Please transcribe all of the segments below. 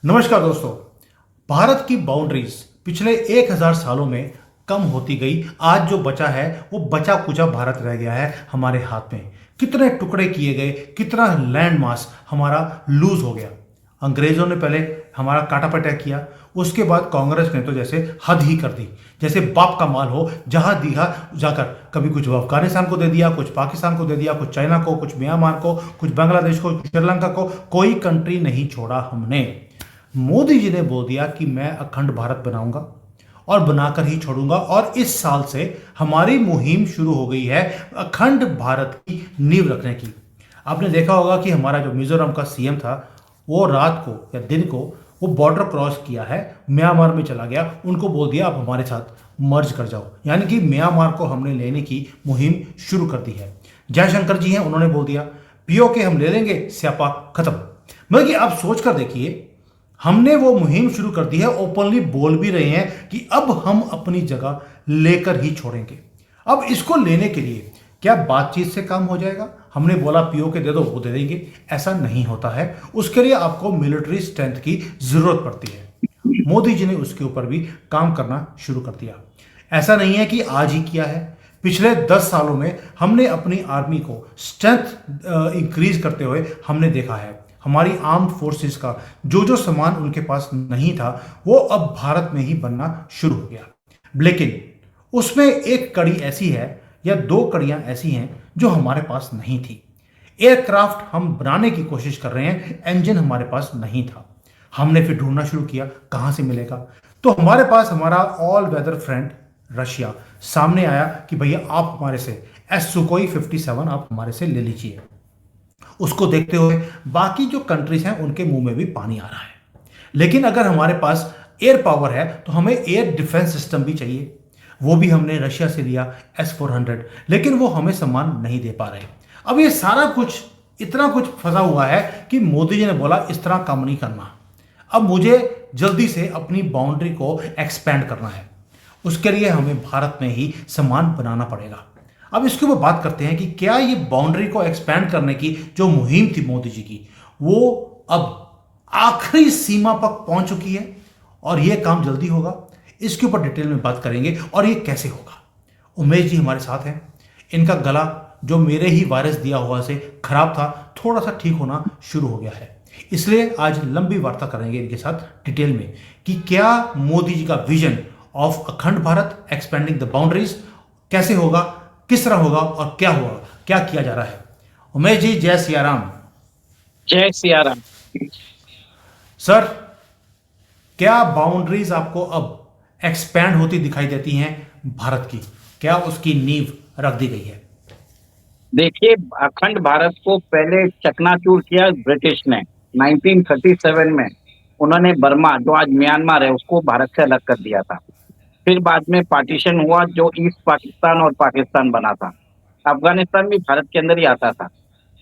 नमस्कार दोस्तों। भारत की बाउंड्रीज पिछले 1000 सालों में कम होती गई। आज जो बचा है वो बचा कुचा भारत रह गया है हमारे हाथ में। कितने टुकड़े किए गए, कितना लैंड मास हमारा लूज हो गया। अंग्रेजों ने पहले हमारा काटा पटा किया, उसके बाद कांग्रेस ने तो जैसे हद ही कर दी, जैसे बाप का माल हो, जहां दिखा जाकर कभी कुछ अफगानिस्तान को दे दिया, कुछ पाकिस्तान को दे दिया, कुछ चाइना को, कुछ म्यांमार को, कुछ बांग्लादेश को, श्रीलंका को। कोई कंट्री नहीं छोड़ा हमने। मोदी जी ने बोल दिया कि मैं अखंड भारत बनाऊंगा और बनाकर ही छोड़ूंगा, और इस साल से हमारी मुहिम शुरू हो गई है अखंड भारत की नींव रखने की। आपने देखा होगा कि हमारा जो मिजोरम का सीएम था, वो रात को या दिन को वो बॉर्डर क्रॉस किया है, म्यांमार में चला गया, उनको बोल दिया आप हमारे साथ मर्ज कर जाओ। यानी कि म्यांमार को हमने लेने की मुहिम शुरू कर दी है। जयशंकर जी हैं, उन्होंने बोल दिया पीओके हम ले लेंगे, स्यापा खत्म। मतलब कि आप सोच कर देखिए, हमने वो मुहिम शुरू कर दी है, ओपनली बोल भी रहे हैं कि अब हम अपनी जगह लेकर ही छोड़ेंगे। अब इसको लेने के लिए क्या बातचीत से काम हो जाएगा? हमने बोला पीओके दे दो, वो दे देंगे, ऐसा नहीं होता है। उसके लिए आपको मिलिट्री स्ट्रेंथ की जरूरत पड़ती है। मोदी जी ने उसके ऊपर भी काम करना शुरू कर दिया। ऐसा नहीं है कि आज ही किया है। पिछले 10 सालों में हमने अपनी आर्मी को स्ट्रेंथ इंक्रीज करते हुए हमने देखा है। हमारी आर्म्ड फोर्सेस का जो जो सामान उनके पास नहीं था, वो अब भारत में ही बनना शुरू हो गया। लेकिन उसमें एक कड़ी ऐसी है या दो कड़ियां ऐसी हैं जो हमारे पास नहीं थी। एयरक्राफ्ट हम बनाने की कोशिश कर रहे हैं, इंजन हमारे पास नहीं था। हमने फिर ढूंढना शुरू किया कहां से मिलेगा। तो हमारे पास हमारा ऑल वेदर फ्रेंड रशिया सामने आया कि भैया आप हमारे से एस सुकोई 57 आप हमारे से ले लीजिए। उसको देखते हुए बाकी जो कंट्रीज हैं उनके मुंह में भी पानी आ रहा है। लेकिन अगर हमारे पास एयर पावर है तो हमें एयर डिफेंस सिस्टम भी चाहिए। वो भी हमने रशिया से लिया S-400, लेकिन वो हमें सामान नहीं दे पा रहे। अब ये सारा कुछ इतना कुछ फंसा हुआ है कि मोदी जी ने बोला इस तरह काम नहीं करना। अब मुझे जल्दी से अपनी बाउंड्री को एक्सपेंड करना है। उसके लिए हमें भारत में ही सामान बनाना पड़ेगा। अब इसके ऊपर बात करते हैं कि क्या ये बाउंड्री को एक्सपेंड करने की जो मुहिम थी मोदी जी की, वो अब आखिरी सीमा पर पहुंच चुकी है और ये काम जल्दी होगा। इसके ऊपर डिटेल में बात करेंगे और ये कैसे होगा। उमेश जी हमारे साथ हैं। इनका गला जो मेरे ही वायरस दिया हुआ से खराब था, थोड़ा सा ठीक होना शुरू हो गया है। इसलिए आज लंबी वार्ता करेंगे इनके साथ डिटेल में कि क्या मोदी जी का विजन ऑफ अखंड भारत एक्सपेंडिंग द बाउंड्रीज कैसे होगा, किस तरह होगा और क्या होगा, क्या किया जा रहा है। उमेश जी जय सिया राम। जय सिया राम। सर, क्या बाउंड्रीज आपको अब एक्सपैंड होती दिखाई देती हैं भारत की? क्या उसकी नींव रख दी गई है? देखिए, अखंड भारत को पहले चकनाचूर किया ब्रिटिश ने 1937 में। उन्होंने बर्मा, जो आज म्यांमार है, उसको भारत से अलग कर दिया था। फिर बाद में पार्टीशन हुआ, जो ईस्ट पाकिस्तान और पाकिस्तान बना था। अफगानिस्तान भी भारत के अंदर ही आता था।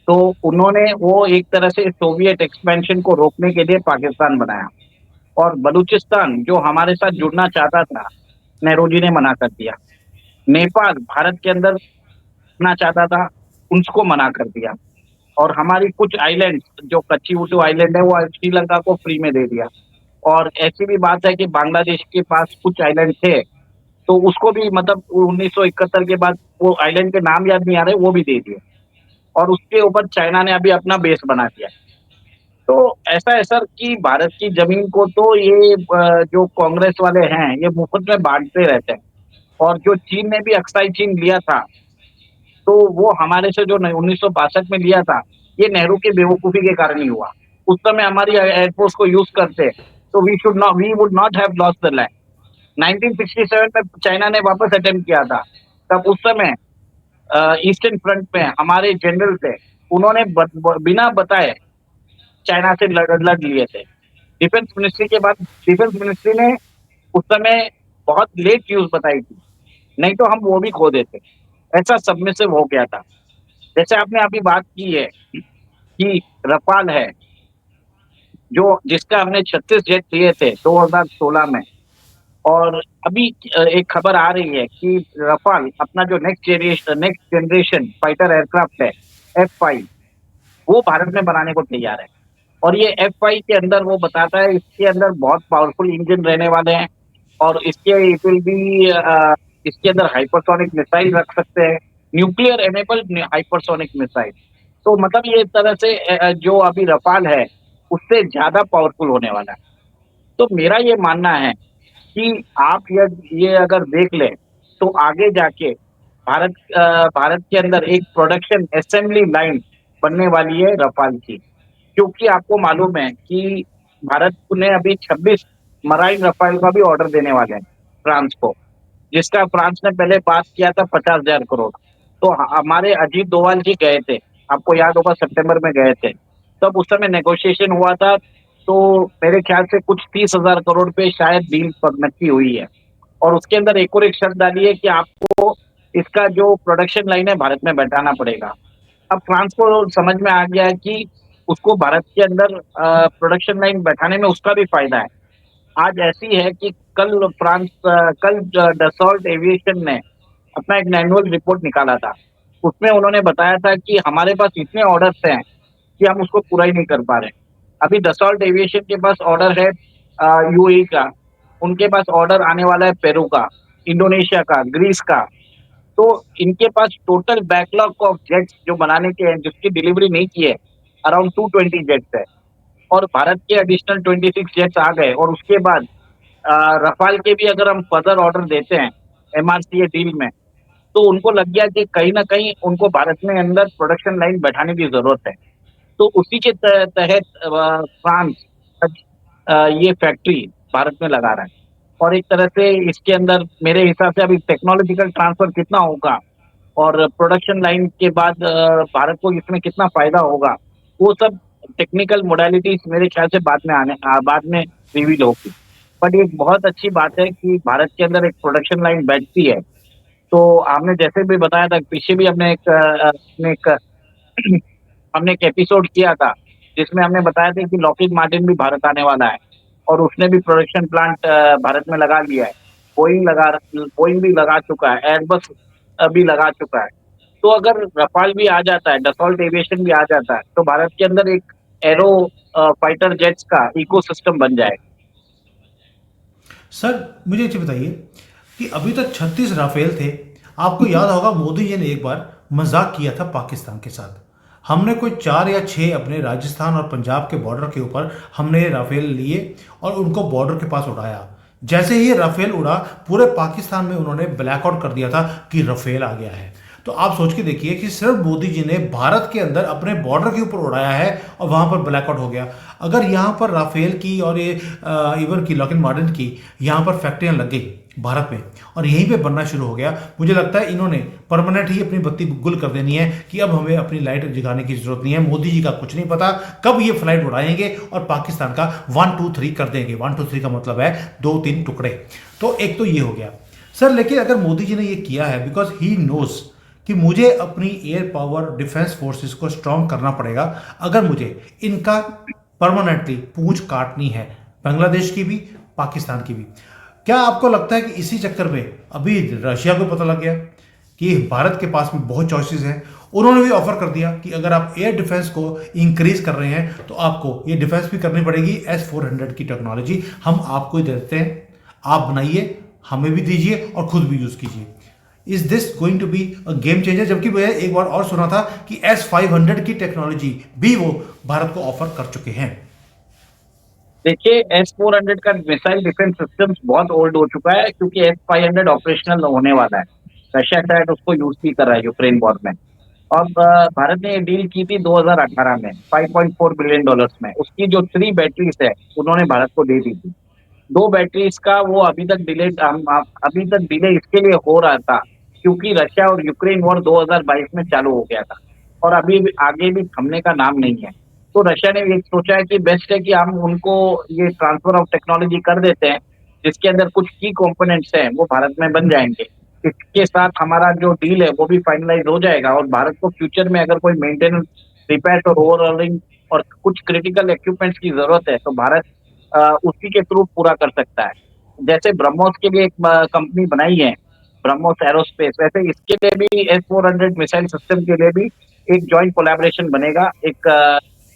तो उन्होंने वो एक तरह से सोवियत एक्सपेंशन को रोकने के लिए पाकिस्तान बनाया। और बलूचिस्तान जो हमारे साथ जुड़ना चाहता था, नेहरू जी ने मना कर दिया। नेपाल भारत के अंदर ना चाहता था, उसको मना कर दिया। और हमारी कुछ आइलैंड, जो कच्ची उटू आइलैंड है, वो श्रीलंका को फ्री में दे दिया। और ऐसी भी बात है कि बांग्लादेश के पास कुछ आइलैंड थे, तो उसको भी मतलब 1971 के बाद वो आइलैंड के नाम याद नहीं आ रहे, वो भी दे दिए। और उसके ऊपर चाइना ने अभी अपना बेस बना दिया। तो ऐसा है सर कि भारत की जमीन को तो ये जो कांग्रेस वाले हैं, ये मुफ्त में बांटते रहते हैं। और जो चीन ने भी अक्साई चीन लिया था, तो वो हमारे से जो 1962 में लिया था, ये नेहरू की बेवकूफी के कारण ही हुआ। उस समय हमारी एयरफोर्स को यूज करते, तो we would not have lost the land. 1967 में चाइना ने वापस अटेम्प्ट किया था, तब उस समय ईस्टर्न फ्रंट में हमारे जनरल थे, उन्होंने बिना बताए चाइना से लड़ लिए थे। डिफेंस मिनिस्ट्री के बाद डिफेंस मिनिस्ट्री ने उस समय बहुत लेट न्यूज बताई थी, नहीं तो हम वो भी खो देते। ऐसा सबमिसिव हो गया था। जैसे आपने अभी बात की है कि रफाल है, जो जिसका हमने 36 जेट लिए थे 2016 में। और अभी एक खबर आ रही है कि रफाल अपना जो नेक्स्ट जनरेशन फाइटर एयरक्राफ्ट है, F5, वो भारत में बनाने को तैयार है। और ये F5 के अंदर वो बताता है इसके अंदर बहुत पावरफुल इंजन रहने वाले हैं और इट विल बी इसके अंदर हाइपरसोनिक मिसाइल रख सकते हैं, न्यूक्लियर एनेबल्ड हाइपरसोनिक मिसाइल। तो मतलब ये एक तरह से जो अभी रफाल है उससे ज्यादा पावरफुल होने वाला है। तो मेरा ये मानना है कि आप ये अगर देख लें तो आगे जाके भारत के अंदर एक प्रोडक्शन असेंबली लाइन बनने वाली है रफाल की। क्योंकि आपको मालूम है कि भारत ने अभी 26 मराइन रफाल का भी ऑर्डर देने वाले हैं फ्रांस को, जिसका फ्रांस ने पहले बात किया था 50,000 करोड़। तो हमारे अजीत डोभाल जी गए थे, आपको याद होगा सितंबर में गए थे, तब उस समय नेगोशिएशन हुआ था, तो मेरे ख्याल से कुछ 30,000 करोड़ पे शायद डील नक्की हुई है। और उसके अंदर एक और एक शर्त डाली है कि आपको इसका जो प्रोडक्शन लाइन है भारत में बैठाना पड़ेगा। अब फ्रांस को समझ में आ गया है कि उसको भारत के अंदर प्रोडक्शन लाइन बैठाने में उसका भी फायदा है। आज ऐसी है कि कल डसॉल्ट एविएशन ने अपना एक एनुअल रिपोर्ट निकाला था। उसमें उन्होंने बताया था कि हमारे पास इतने ऑर्डर्स हैं कि हम उसको पूरा ही नहीं कर पा रहे। अभी डसॉल्ट एविएशन के पास ऑर्डर है यूएई का, उनके पास ऑर्डर आने वाला है पेरू का, इंडोनेशिया का, ग्रीस का। तो इनके पास टोटल बैकलॉग ऑफ जेट्स जो बनाने के हैं, जिसकी डिलीवरी नहीं की है, अराउंड 220 जेट्स है। और भारत के एडिशनल 26 जेट्स आ गए और उसके बाद रफाल के भी अगर हम फर्दर ऑर्डर देते हैं एमआरसीए डील में, तो उनको लग गया कि कहीं ना कहीं उनको भारत में अंदर प्रोडक्शन लाइन बैठाने की जरूरत है। तो उसी के तहत फ्रांस आज, ये फैक्ट्री भारत में लगा रहा है। और एक तरह से इसके अंदर मेरे हिसाब से अभी टेक्नोलॉजिकल ट्रांसफर कितना होगा और प्रोडक्शन लाइन के बाद भारत को इसमें कितना फायदा होगा, वो सब टेक्निकल मोडालिटीज मेरे ख्याल से बाद में रिवील होगी। बट एक बहुत अच्छी बात है कि भारत के अंदर एक प्रोडक्शन लाइन बैठती है। तो आपने जैसे भी बताया था, पीछे भी हमने एक एपिसोड किया था जिसमें हमने बताया था कि लॉकहीड मार्टिन भी भारत आने वाला है और उसने भी प्रोडक्शन प्लांट भारत में लगा लिया है। बोइंग भी लगा चुका है, एयरबस भी लगा चुका है। तो अगर रफाल भी आ जाता है, डसॉल्ट एविएशन भी आ जाता है, तो भारत के अंदर एक एरो फाइटर जेट्स का इकोसिस्टम बन जाएगा। सर मुझे ये बताइए कि अभी तक 36 राफेल थे। आपको याद होगा मोदी जी ने एक बार मजाक किया था पाकिस्तान के साथ। हमने कोई 4 या 6 अपने राजस्थान और पंजाब के बॉर्डर के ऊपर हमने ये राफेल लिए और उनको बॉर्डर के पास उड़ाया। जैसे ही ये राफेल उड़ा, पूरे पाकिस्तान में उन्होंने ब्लैकआउट कर दिया था कि राफेल आ गया है। तो आप सोच के देखिए कि सिर्फ मोदी जी ने भारत के अंदर अपने बॉर्डर के ऊपर उड़ाया है और वहां पर ब्लैकआउट हो गया। अगर यहाँ पर राफेल की और ये इवन की लॉकहीड मार्टिन की यहाँ पर फैक्ट्रियाँ लग गई भारत में और यहीं पे बनना शुरू हो गया, मुझे लगता है इन्होंने परमानेंट ही अपनी बत्ती गुल कर देनी है कि अब हमें अपनी लाइट जगाने की जरूरत नहीं है। मोदी जी का कुछ नहीं पता कब ये फ्लाइट उड़ाएंगे और पाकिस्तान का 1 2 3 कर देंगे। 1 2 3 का मतलब है 2 3 टुकड़े। तो एक तो ये हो गया सर। लेकिन अगर मोदी जी ने ये किया है बिकॉज ही नोज कि मुझे अपनी एयर पावर डिफेंस फोर्सेस को स्ट्रांग करना पड़ेगा अगर मुझे इनका परमानेंटली पूंछ काटनी है, बांग्लादेश की भी पाकिस्तान की भी। क्या आपको लगता है कि इसी चक्कर में अभी रशिया को पता लग गया कि भारत के पास में बहुत चॉइसेस हैं, उन्होंने भी ऑफर कर दिया कि अगर आप एयर डिफेंस को इंक्रीज कर रहे हैं तो आपको ये डिफेंस भी करनी पड़ेगी। S-400 की टेक्नोलॉजी हम आपको ही देते हैं, आप बनाइए, हमें भी दीजिए और खुद भी यूज कीजिए। Is this going to be a game changer? जबकि मैं एक बार और सुना था कि S-500 की टेक्नोलॉजी भी वो भारत को ऑफर कर चुके हैं। देखिए, S-400 का मिसाइल डिफेंस सिस्टम बहुत ओल्ड हो चुका है क्योंकि S-500 ऑपरेशनल होने वाला है। रशिया शायद उसको यूज भी कर रहा है यूक्रेन वॉर में। और भारत ने ये डील की थी 2018 में $5.4 बिलियन में। उसकी जो 3 बैटरीज है उन्होंने भारत को दे दी थी। 2 बैटरीज का वो अभी तक डिले इसके लिए हो रहा था क्योंकि रशिया और यूक्रेन वॉर 2022 में चालू हो गया था और अभी भी आगे भी थमने का नाम नहीं है। तो रशिया ने ये सोचा है कि बेस्ट है कि हम उनको ये ट्रांसफर ऑफ टेक्नोलॉजी कर देते हैं, जिसके अंदर कुछ की कंपोनेंट्स हैं वो भारत में बन जाएंगे। इसके साथ हमारा जो डील है वो भी फाइनलाइज हो जाएगा और भारत को फ्यूचर में अगर कोई मेंटेनेंस, रिपेयर और ओवरऑलिंग और कुछ क्रिटिकल इक्विपमेंट्स की जरूरत है तो भारत उसी के थ्रू पूरा कर सकता है। जैसे ब्रह्मोस के लिए एक कंपनी बनाई है, ब्रह्मोस एरोस्पेस, वैसे इसके लिए भी S-400 मिसाइल सिस्टम के लिए भी एक जॉइंट कोलैबोरेशन बनेगा। एक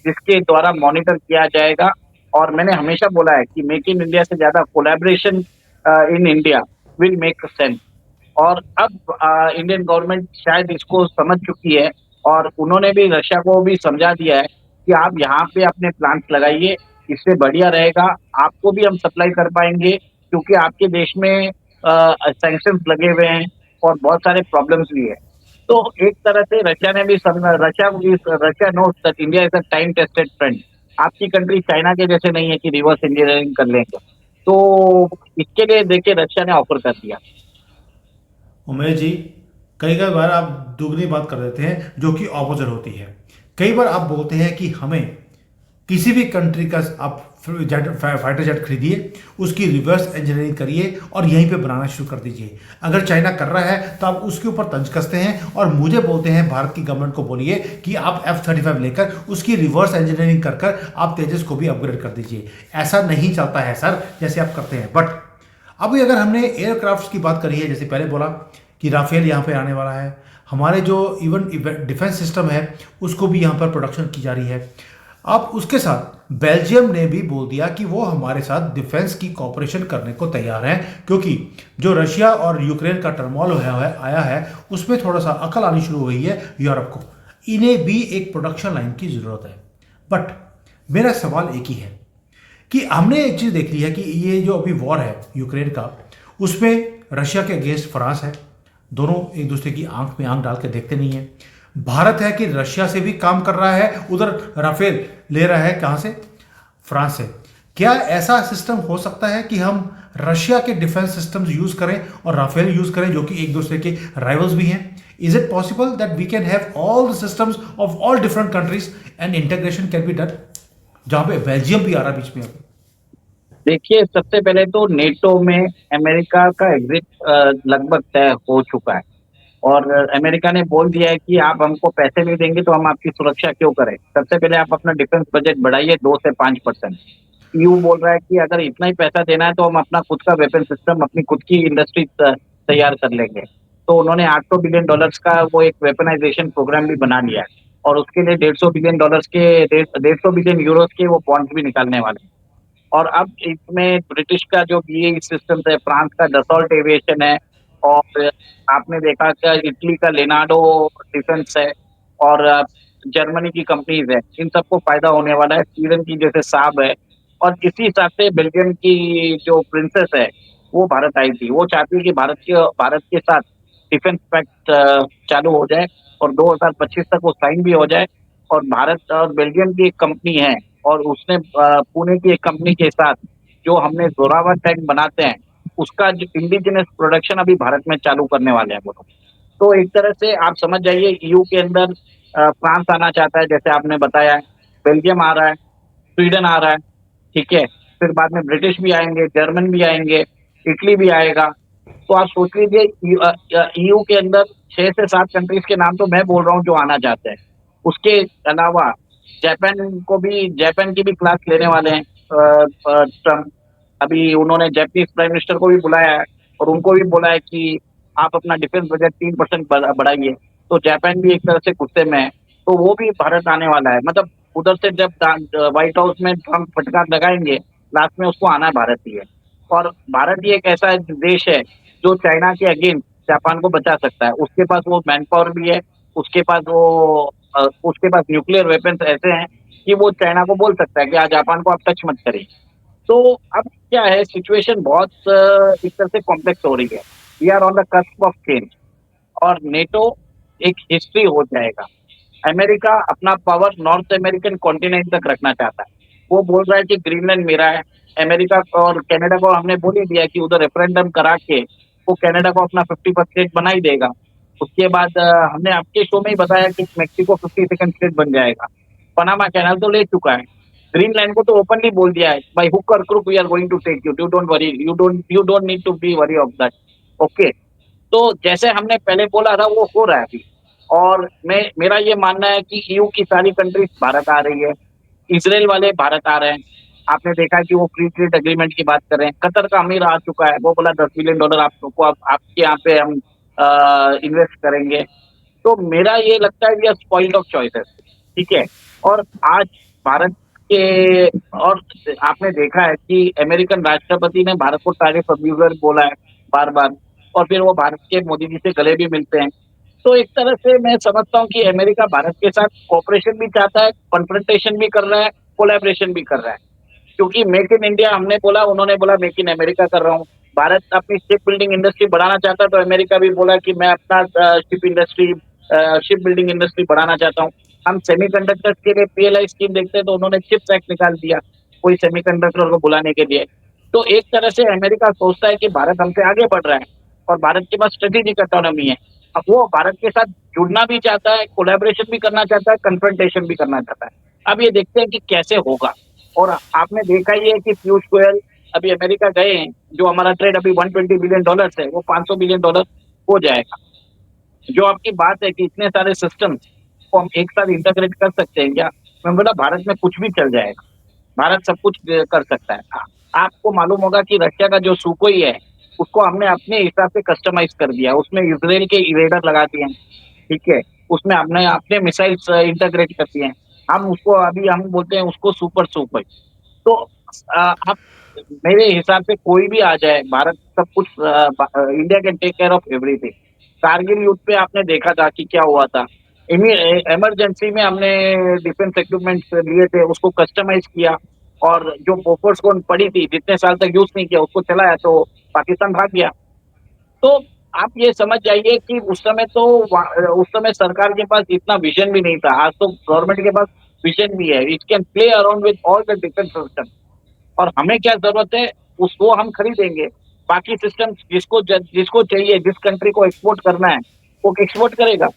जिसके द्वारा मॉनिटर किया जाएगा। और मैंने हमेशा बोला है कि मेक इन इंडिया से ज़्यादा collaboration in India will make sense. और अब इंडियन गवर्नमेंट शायद इसको समझ चुकी है और उन्होंने भी रशिया को भी समझा दिया है कि आप यहाँ पे अपने प्लांट्स लगाइए, इससे बढ़िया रहेगा, आपको भी हम सप्लाई कर पाएँगे क्योंकि आपके देश में सैंक्शंस लगे हुए हैं और बहुत सारे प्रॉब्लम्स भी हैं। तो एक तरह से रशिया ने भी समझा, Russia knows that India is a time tested friend. आपकी कंट्री चाइना के जैसे नहीं है कि रिवर्स इंजीनियरिंग कर लेंगे। तो इसके लिए देखिए रशिया ने ऑफर कर दिया। उमेश जी, कई कई बार आप दुगनी बात कर देते हैं जो कि ऑपोजिट होती है। कई बार आप बोलते हैं कि हमें किसी भी कंट्री का आप फाइटर जेट खरीदिए, उसकी रिवर्स इंजीनियरिंग करिए और यहीं पे बनाना शुरू कर दीजिए। अगर चाइना कर रहा है तो आप उसके ऊपर तंज कसते हैं और मुझे बोलते हैं भारत की गवर्नमेंट को बोलिए कि आप F-35 लेकर उसकी रिवर्स इंजीनियरिंग कर कर आप तेजस को भी अपग्रेड कर दीजिए। ऐसा नहीं चलता है सर जैसे आप करते हैं। बट अभी अगर हमने एयरक्राफ्ट की बात करी है, जैसे पहले बोला कि राफेल यहाँ पे आने वाला है, हमारे जो इवन डिफेंस सिस्टम है उसको भी यहाँ पर प्रोडक्शन की जा रही है। अब उसके साथ बेल्जियम ने भी बोल दिया कि वो हमारे साथ डिफेंस की कॉपरेशन करने को तैयार है, क्योंकि जो रशिया और यूक्रेन का टर्मोल आया है उसमें थोड़ा सा अकल आनी शुरू हुई है यूरोप को। इन्हें भी एक प्रोडक्शन लाइन की ज़रूरत है। बट मेरा सवाल एक ही है कि हमने एक चीज़ देख ली है कि ये जो अभी वॉर है यूक्रेन का, उसमें रशिया के अगेंस्ट फ्रांस है, दोनों एक दूसरे की आंख में आंख डाल के देखते नहीं है। भारत है कि रशिया से भी काम कर रहा है, उधर राफेल ले रहा है कहाँ से? फ्रांस से। क्या ऐसा सिस्टम हो सकता है कि हम रशिया के डिफेंस सिस्टम्स यूज करें और राफेल यूज करें जो कि एक दूसरे के राइवल्स भी हैं? Is it possible that we can have all the systems of all different countries and integration can be done, जहां पे बेल्जियम भी आ रहा है बीच में अब? देखिए, सबसे पहले तो नेटो में अमेरिका का एग्जिट लगभग तय हो चुका है और अमेरिका ने बोल दिया है कि आप हमको पैसे नहीं देंगे तो हम आपकी सुरक्षा क्यों करें? सबसे पहले आप अपना डिफेंस बजट बढ़ाइए 2 से 5%। ईयू बोल रहा है कि अगर इतना ही पैसा देना है तो हम अपना खुद का वेपन सिस्टम, अपनी खुद की इंडस्ट्री तैयार कर लेंगे। तो उन्होंने $800 बिलियन का वो एक वेपनाइजेशन प्रोग्राम भी बना लिया है और उसके लिए $150 बिलियन के 150 बिलियन यूरोज़ के वो बॉन्ड्स भी निकालने वाले हैं। और अब इसमें ब्रिटिश का जो बीएई सिस्टम है, फ्रांस का डसॉल्ट एविएशन है और आपने देखा कि इटली का लेनार्डो डिफेंस है और जर्मनी की कंपनीज है, इन सबको फायदा होने वाला है। स्वीडन की जैसे साब है और इसी हिसाब से बेल्जियम की जो प्रिंसेस है वो भारत आई थी। वो चाहती है कि भारत के साथ डिफेंस पैक्ट चालू हो जाए और 2025 तक वो साइन भी हो जाए। और भारत और बेल्जियम की एक कंपनी है और उसने पुणे की एक कंपनी के साथ जो हमने जोरावर टैंक बनाते हैं उसका जो इंडिजिनस प्रोडक्शन अभी भारत में चालू करने वाले हैं वो लोग। तो एक तरह से आप समझ जाइए ईयू के अंदर फ्रांस आना चाहता है जैसे आपने बताया, बेल्जियम आ रहा है, स्वीडन आ रहा है, ठीक है? फिर बाद में ब्रिटिश भी आएँगे, जर्मन भी आएँगे, इटली भी आएगा। तो आप सोच लीजिए ईयू के अंदर 6 से 7 कंट्रीज़ के नाम तो मैं बोल रहा हूँ जो आना चाहते हैं। उसके अलावा जापान की भी क्लास लेने वाले हैं ट्रम्प। अभी उन्होंने जापानीज़ प्राइम मिनिस्टर को भी बुलाया है और उनको भी बोला है कि आप अपना डिफेंस बजट 3% बढ़ाइए। तो जापान भी एक तरह से गुस्से में है, तो वो भी भारत आने वाला है। मतलब उधर से जब व्हाइट हाउस में ट्रम्प फटकार लगाएँगे, लास्ट में उसको आना भारत ही है। और भारत ही एक ऐसा देश है जो चाइना के अगेंस्ट जापान को बचा सकता है। उसके पास वो मैन पावर भी है, उसके पास न्यूक्लियर वेपन्स ऐसे हैं कि वो चाइना को बोल सकता है कि जापान को आप टच मत करिए। तो अब क्या है, सिचुएशन बहुत एक तरह से कॉम्प्लेक्स हो रही है। We are on the cusp of change और नेटो एक हिस्ट्री हो जाएगा। अमेरिका अपना पावर नॉर्थ अमेरिकन कॉन्टिनेंट तक रखना चाहता है। वो बोल रहा है कि ग्रीनलैंड मेरा है। अमेरिका और कनाडा को हमने बोल ही दिया कि उधर रेफरेंडम करा के वो कनाडा को अपना 50th स्टेट बना ही देगा। उसके बाद हमने आपके शो में ही बताया कि मेक्सिको 52nd स्टेट बन जाएगा। पनामा कैनाल तो ले चुका है। ग्रीनलैंड को तो ओपनली बोल दिया है, बाय हुक और crook we are going to take you, don't worry, you don't need to be worry of that. Okay, तो जैसे हमने पहले बोला था वो हो रहा है अभी। और मेरा ये मानना है कि ईयू की सारी कंट्रीज भारत आ रही है, इसराइल वाले भारत आ रहे हैं। आपने देखा है कि वो फ्री ट्रेड एग्रीमेंट की बात कर रहे हैं। कतर का अमीर आ चुका है, वो बोला $10 बिलियन आपको आपके यहाँ पे हम इन्वेस्ट करेंगे। तो मेरा ये लगता है we are spoiled of choices, ठीक है? और आज भारत के, और आपने देखा है कि अमेरिकन राष्ट्रपति ने भारत को टैरिफ अब्यूजर बोला है बार बार, और फिर वो भारत के मोदी जी से गले भी मिलते हैं। तो एक तरह से मैं समझता हूँ कि अमेरिका भारत के साथ कोऑपरेशन भी चाहता है, कॉन्फ्रंटेशन भी कर रहा है, कोलैबोरेशन भी कर रहा है। क्योंकि मेक इन इंडिया हमने बोला, उन्होंने बोला मेक इन अमेरिका कर रहा हूँ। भारत अपनी शिप बिल्डिंग इंडस्ट्री बढ़ाना चाहता है, तो अमेरिका भी बोला कि मैं अपना शिप बिल्डिंग इंडस्ट्री बढ़ाना चाहता हूँ। हम सेमीकंडक्टर्स के लिए पीएलआई स्कीम देखते हैं, तो उन्होंने चिप्स एक्ट निकाल दिया कोई सेमीकंडक्टर को बुलाने के लिए। तो एक तरह से अमेरिका सोचता है कि भारत हमसे आगे बढ़ रहा है और भारत के पास स्ट्रेटेजिक ऑटोनॉमी है। अब वो भारत के साथ जुड़ना भी चाहता है, कोलैबोरेशन भी करना चाहता है, कन्फ्रंटेशन भी करना चाहता है। अब ये देखते हैं कि कैसे होगा। और आपने देखा ही है कि पीयूष गोयल अभी अमेरिका गए हैं, जो हमारा ट्रेड अभी $120 बिलियन है, वो $500 बिलियन हो जाएगा। जो आपकी बात है कि इतने सारे सिस्टम को हम एक साथ इंटीग्रेट कर सकते हैं क्या? मैं बोला भारत में कुछ भी चल जाएगा, भारत सब कुछ कर सकता है। आपको मालूम होगा कि रशिया का जो सुकोई है, उसको हमने अपने हिसाब से कस्टमाइज कर दिया, उसमें इसराइल के रेडर लगा दिए हैं, ठीक है? उसमें हमने अपने मिसाइल्स इंटीग्रेट कर दिए हैं। हम उसको अभी हम बोलते हैं उसको सुपर सुकोई। तो आप मेरे हिसाब से कोई भी आ जाए, भारत सब कुछ, India can take care of everything. Kargil युद्ध पे आपने देखा था कि क्या हुआ था। इमरजेंसी में हमने डिफेंस इक्विपमेंट्स लिए थे, उसको कस्टमाइज किया, और जो बोफोर्स को पड़ी थी, जितने साल तक यूज नहीं किया, उसको चलाया, तो पाकिस्तान भाग गया। तो आप ये समझ जाइए कि उस समय सरकार के पास इतना विजन भी नहीं था। आज तो गवर्नमेंट के पास विजन भी है, it can play around with all the defence system. और हमें क्या जरूरत है, उसको हम खरीदेंगे। बाकी सिस्टम जिसको चाहिए, जिस कंट्री को एक्सपोर्ट करना है, वो एक्सपोर्ट करेगा।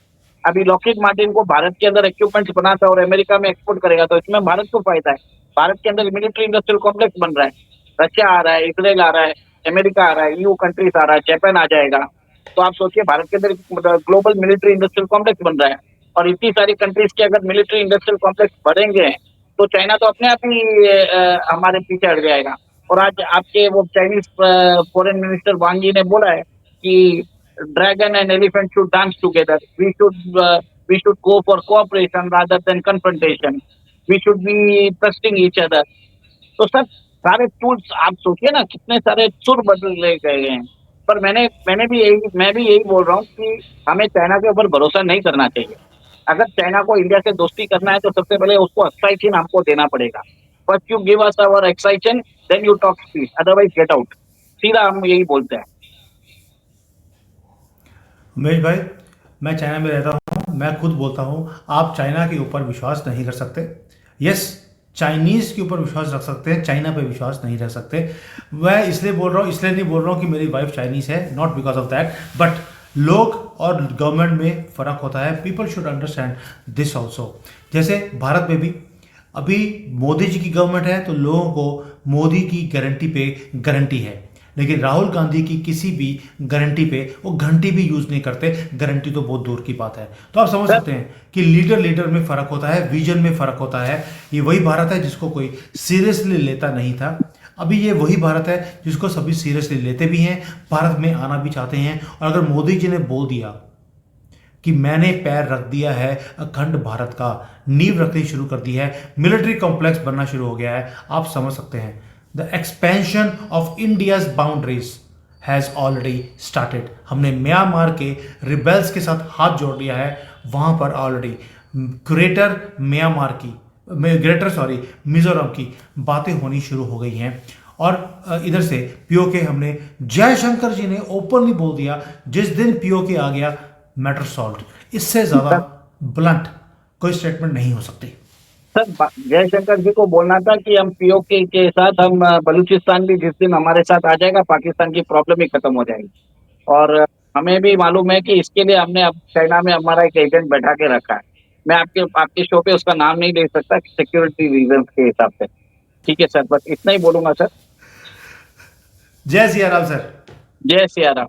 अभी लॉकहीड मार्टिन को भारत के अंदर इक्विपमेंट्स बनाता है और अमेरिका में एक्सपोर्ट करेगा, तो इसमें भारत को फायदा है। भारत के अंदर मिलिट्री इंडस्ट्रियल कॉम्प्लेक्स बन रहा है, रशिया आ रहा है, इसराइल आ रहा है, अमेरिका आ रहा है, ईयू कंट्रीज आ रहा है, जापान आ जाएगा। तो आप सोचिए, भारत के अंदर ग्लोबल मिलिट्री इंडस्ट्रियल कॉम्प्लेक्स बन रहा है, और इतनी सारी कंट्रीज के अगर मिलिट्री इंडस्ट्रियल कॉम्प्लेक्स बढ़ेंगे, तो चाइना तो अपने आप ही हमारे पीछे हट जाएगा। और आज आपके वो चाइनीज फॉरेन मिनिस्टर वांग यी ने बोला है कि dragon and elephant should dance together, we should go for cooperation rather than confrontation, we should be trusting each other. तो सर, सारे टूल्स आप सोचिए ना, कितने सारे सुर बदले गए हैं। पर मैं भी यही बोल रहा हूँ कि हमें चाइना के ऊपर भरोसा नहीं करना चाहिए। अगर चाइना को इंडिया से दोस्ती करना है, तो सबसे पहले उसको एक्साइशन हमको देना पड़ेगा। First you give us our excision, then you talk speed, otherwise get out. सीधा हम यही बोलते हैं। उमेश भाई, मैं चाइना में रहता हूँ, मैं खुद बोलता हूँ आप चाइना के ऊपर विश्वास नहीं कर सकते। यस, चाइनीज़ के ऊपर विश्वास रख सकते हैं, चाइना पे विश्वास नहीं रख सकते। मैं इसलिए बोल रहा हूँ, इसलिए नहीं बोल रहा हूँ कि मेरी वाइफ चाइनीज़ है, not because of that, but लोग और गवर्नमेंट में फ़र्क होता है। People should understand this also. जैसे भारत में भी अभी मोदी जी की गवर्नमेंट है, तो लोगों को मोदी की गारंटी पे गारंटी है, लेकिन राहुल गांधी की किसी भी गारंटी पे वो घंटी भी यूज़ नहीं करते। गारंटी तो बहुत दूर की बात है। तो आप समझ सर, सकते हैं कि लीडर में फ़र्क होता है, विजन में फ़र्क होता है। ये वही भारत है जिसको कोई सीरियसली लेता नहीं था, अभी ये वही भारत है जिसको सभी सीरियसली लेते भी हैं, भारत में आना भी चाहते हैं। और अगर मोदी जी ने बोल दिया कि मैंने पैर रख दिया है अखंड भारत का, नींव रखनी शुरू कर दी है, मिलिट्री कॉम्प्लेक्स बनना शुरू हो गया है, आप समझ सकते हैं the expansion of India's boundaries has already started. हमने म्यांमार के रिबेल्स के साथ हाथ जोड़ लिया है, वहाँ पर ऑलरेडी मिजोरम की बातें होनी शुरू हो गई हैं। और इधर से पीओके हमने, जयशंकर जी ने ओपनली बोल दिया जिस दिन पीओके आ गया मैटर सॉल्व। इससे ज़्यादा ब्लंट कोई स्टेटमेंट नहीं हो सकती। सर, जयशंकर जी को बोलना था कि हम पीओके के साथ, हम बलूचिस्तान भी जिस दिन हमारे साथ आ जाएगा, पाकिस्तान की प्रॉब्लम ही खत्म हो जाएगी। और हमें भी मालूम है कि इसके लिए हमने अब चाइना में हमारा एक एजेंट बैठा के रखा है। मैं आपके शो पे उसका नाम नहीं ले सकता, सिक्योरिटी रीजन के हिसाब से। ठीक है सर, बस इतना ही बोलूंगा सर। जय सिया राम सर। जय सिया राम।